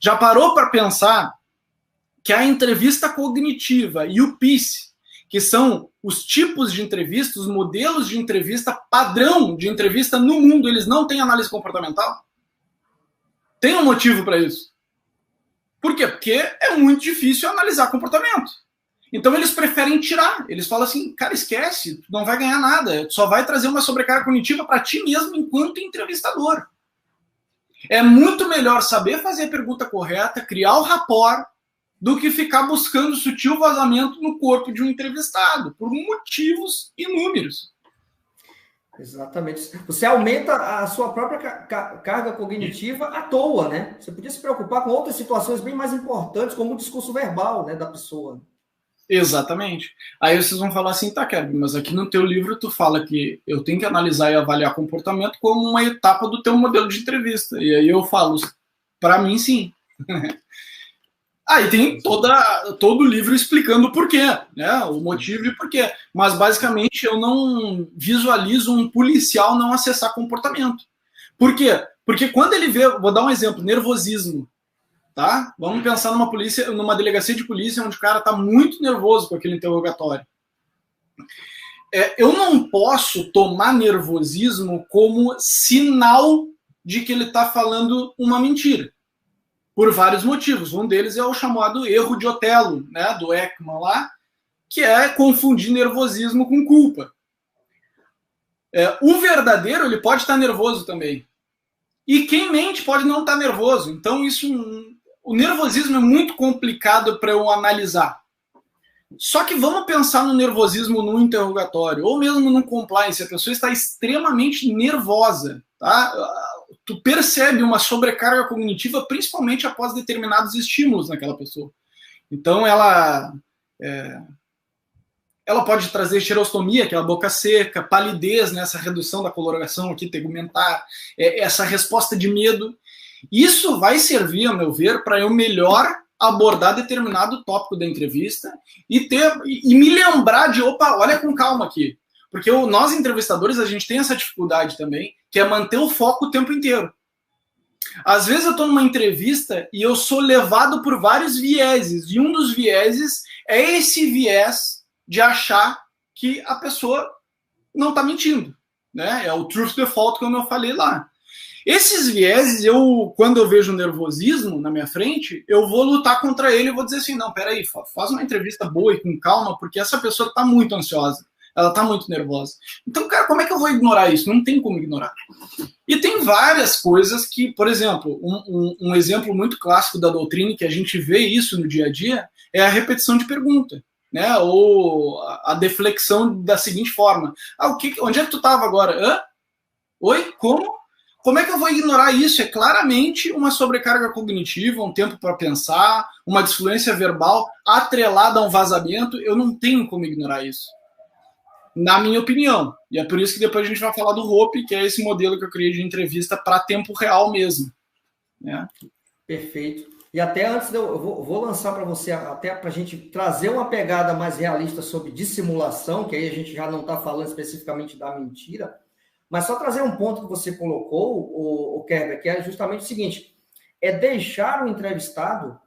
Já parou para pensar que a entrevista cognitiva e o PICE, que são os tipos de entrevista, os modelos de entrevista padrão de entrevista no mundo, eles não têm análise comportamental? Tem um motivo para isso. Por quê? Porque é muito difícil analisar comportamento. Então eles preferem tirar. Eles falam assim, cara, esquece, tu não vai ganhar nada, só vai trazer uma sobrecarga cognitiva para ti mesmo enquanto entrevistador. É muito melhor saber fazer a pergunta correta, criar o rapport, do que ficar buscando sutil vazamento no corpo de um entrevistado, por motivos inúmeros. Exatamente. Você aumenta a sua própria carga cognitiva à toa, né? Você podia se preocupar com outras situações bem mais importantes, como o discurso verbal, né, da pessoa. Exatamente. Aí vocês vão falar assim, tá, Kevin, mas aqui no teu livro tu fala que eu tenho que analisar e avaliar comportamento como uma etapa do teu modelo de entrevista. E aí eu falo, para mim sim. Aí tem todo o livro explicando o porquê, né? O motivo e o porquê. Mas basicamente eu não visualizo um policial não acessar comportamento. Por quê? Porque quando ele vê, vou dar um exemplo, nervosismo. Tá? Vamos pensar numa delegacia de polícia onde o cara está muito nervoso com aquele interrogatório. Eu não posso tomar nervosismo como sinal de que ele está falando uma mentira. Por vários motivos. Um deles é o chamado erro de Otelo, né, do Ekman lá, que é confundir nervosismo com culpa. O verdadeiro, ele pode estar nervoso também. E quem mente pode não estar nervoso. Então, o nervosismo é muito complicado para eu analisar. Só que vamos pensar no nervosismo no interrogatório, ou mesmo no compliance. A pessoa está extremamente nervosa, tá? Tu percebe uma sobrecarga cognitiva, principalmente após determinados estímulos naquela pessoa. Então, ela pode trazer xerostomia, aquela boca seca, palidez, né, essa redução da coloração aqui tegumentar, essa resposta de medo. Isso vai servir, a meu ver, para eu melhor abordar determinado tópico da entrevista e me lembrar de, opa, olha com calma aqui. Porque nós, entrevistadores, a gente tem essa dificuldade também, que é manter o foco o tempo inteiro. Às vezes eu estou numa entrevista e eu sou levado por vários vieses, e um dos vieses é esse viés de achar que a pessoa não está mentindo, né? É o truth default, como eu falei lá. Esses vieses, quando eu vejo nervosismo na minha frente, eu vou lutar contra ele e vou dizer assim, não, peraí, faz uma entrevista boa e com calma, porque essa pessoa está muito ansiosa, ela está muito nervosa. Então, cara, como é que eu vou ignorar isso? Não tem como ignorar. E tem várias coisas que, por exemplo, um exemplo muito clássico da doutrina, que a gente vê isso no dia a dia, é a repetição de pergunta, né? Ou a deflexão da seguinte forma. Onde é que tu estava agora? Hã? Oi? Como? Como é que eu vou ignorar isso? É claramente uma sobrecarga cognitiva, um tempo para pensar, uma disfluência verbal atrelada a um vazamento. Eu não tenho como ignorar isso, na minha opinião. E é por isso que depois a gente vai falar do Hope, que é esse modelo que eu criei de entrevista para tempo real mesmo. Né? Perfeito. E até antes, eu vou lançar para você, até para a gente trazer uma pegada mais realista sobre dissimulação, que aí a gente já não está falando especificamente da mentira, mas só trazer um ponto que você colocou, o Kerber, que é justamente o seguinte, é deixar o entrevistado,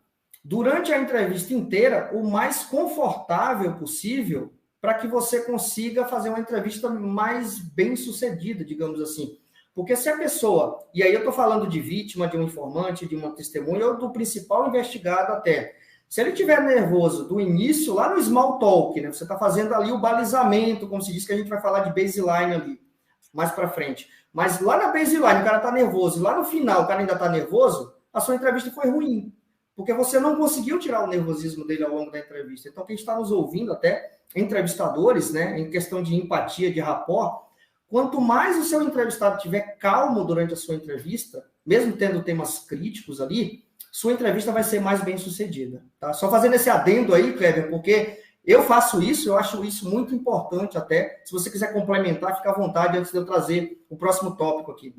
durante a entrevista inteira, o mais confortável possível para que você consiga fazer uma entrevista mais bem sucedida, digamos assim. Porque se a pessoa, e aí eu estou falando de vítima, de um informante, de uma testemunha, ou do principal investigado até, se ele estiver nervoso do início, lá no small talk, né, você está fazendo ali o balizamento, como se diz que a gente vai falar de baseline ali, mais para frente. Mas lá na baseline o cara está nervoso, e lá no final o cara ainda está nervoso, a sua entrevista foi ruim. Porque você não conseguiu tirar o nervosismo dele ao longo da entrevista. Então, quem está nos ouvindo, até entrevistadores, né, em questão de empatia, de rapport, quanto mais o seu entrevistado estiver calmo durante a sua entrevista, mesmo tendo temas críticos ali, sua entrevista vai ser mais bem sucedida. Tá? Só fazendo esse adendo aí, Kleber, porque eu faço isso, eu acho isso muito importante até. Se você quiser complementar, fica à vontade antes de eu trazer o próximo tópico aqui.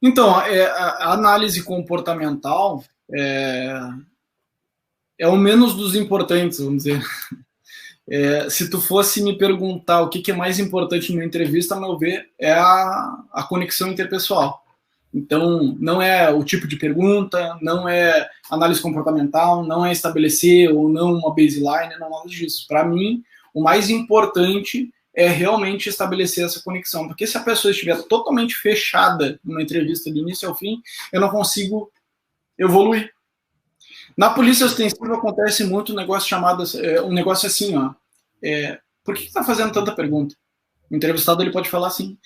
Então, a análise comportamental é o menos dos importantes, vamos dizer. Se tu fosse me perguntar o que é mais importante numa entrevista, a meu ver, é a conexão interpessoal. Então, não é o tipo de pergunta, não é análise comportamental, não é estabelecer ou não uma baseline, não é nada disso. Para mim, o mais importante é realmente estabelecer essa conexão, porque se a pessoa estiver totalmente fechada numa entrevista do início ao fim, eu não consigo evoluir. Na polícia ostensiva acontece muito um negócio chamado, um negócio assim, ó, por que está fazendo tanta pergunta? O entrevistado ele pode falar assim.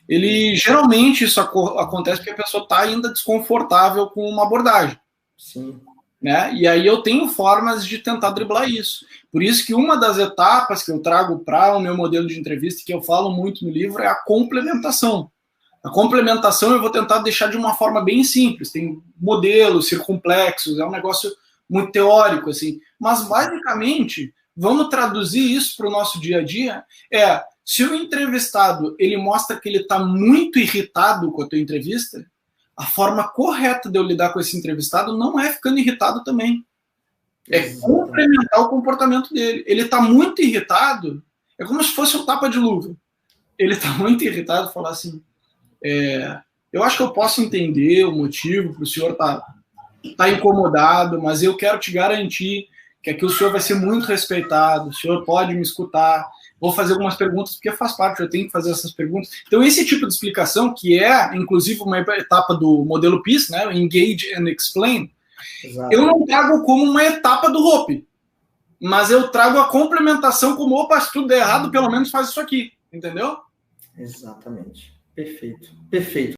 Ele geralmente isso acontece porque a pessoa está ainda desconfortável com uma abordagem. Sim. Né? E aí eu tenho formas de tentar driblar isso. Por isso que uma das etapas que eu trago para o meu modelo de entrevista, que eu falo muito no livro, é a complementação. A complementação eu vou tentar deixar de uma forma bem simples. Tem modelos circunflexos, é um negócio muito teórico, assim. Mas, basicamente, vamos traduzir isso para o nosso dia a dia. Se o entrevistado ele mostra que ele está muito irritado com a tua entrevista, a forma correta de eu lidar com esse entrevistado não é ficando irritado também. É complementar o comportamento dele. Ele está muito irritado, é como se fosse um tapa de luva. Ele está muito irritado, falar assim, eu acho que eu posso entender o motivo para o senhor tá incomodado, mas eu quero te garantir que aqui o senhor vai ser muito respeitado, o senhor pode me escutar, vou fazer algumas perguntas, porque faz parte, eu tenho que fazer essas perguntas. Então, esse tipo de explicação, que é, inclusive, uma etapa do modelo PIS, né, Engage and Explain, exato, eu não trago como uma etapa do Hope, mas eu trago a complementação como, opa, se tudo der errado, pelo menos faz isso aqui, entendeu? Exatamente. Perfeito. Perfeito.